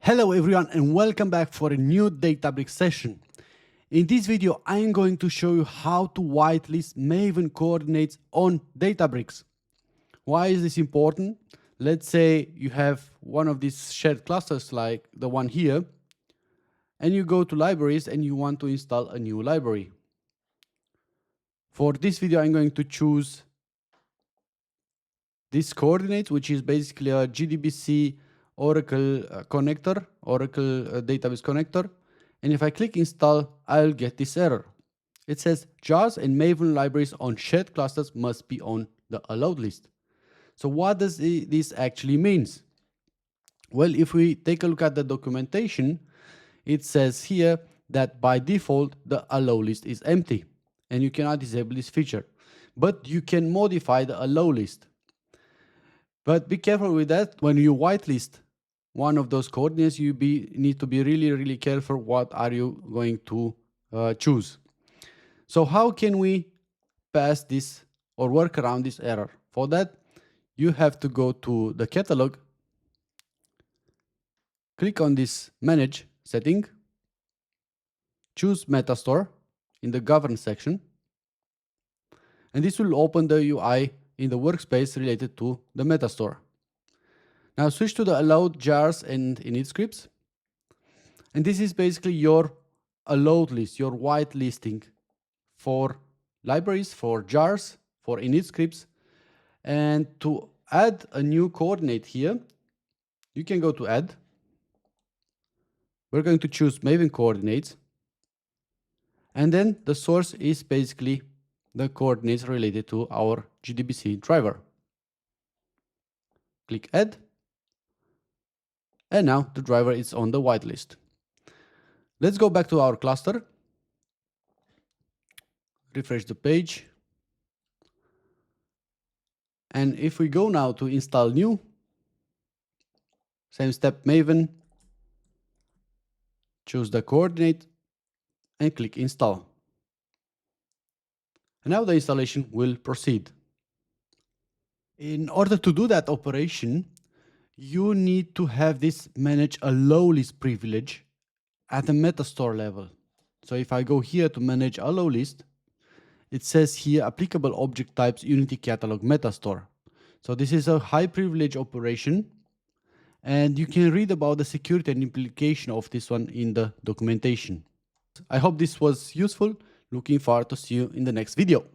Hello everyone and welcome back for a new Databricks session. In this video, I am going to show you how to whitelist Maven coordinates on Databricks. Why is this important? Let's say you have one of these shared clusters like the one here, and you go to libraries and you want to install a new library. For this video, I'm going to choose this coordinate, which is basically a JDBC Oracle connector, Oracle database connector. And if I click install, I'll get this error. It says jars and Maven libraries on shared clusters must be on the allowed list. So what does this actually means? Well, if we take a look at the documentation, it says here that by default, the allow list is empty and you cannot disable this feature, but you can modify the allow list. But be careful with that. When you whitelist one of those coordinates, you need to be really careful what are you going to choose. So how can we pass this or work around this error? For that, you have to go to the catalog, click on this manage setting, choose Metastore in the govern section, and this will open the UI in the workspace related to the Metastore. Now switch to the allowed jars and init scripts. And this is basically your allowed list, your whitelisting for libraries, for jars, for init scripts. And to add a new coordinate here, you can go to add. We're going to choose Maven coordinates. And then the source is basically the coordinates related to our JDBC driver. Click add. And now the driver is on the whitelist. Let's go back to our cluster. Refresh the page. And if we go now to install new, same step Maven, choose the coordinate and click install. And now the installation will proceed. In order to do that operation, you need to have this manage allow list privilege at the Metastore level. So if I go here to manage allow list, it says here applicable object types Unity Catalog Metastore. So this is a high privilege operation, and you can read about the security and implication of this one in the documentation. I hope this was useful. Looking forward to see you in the next video.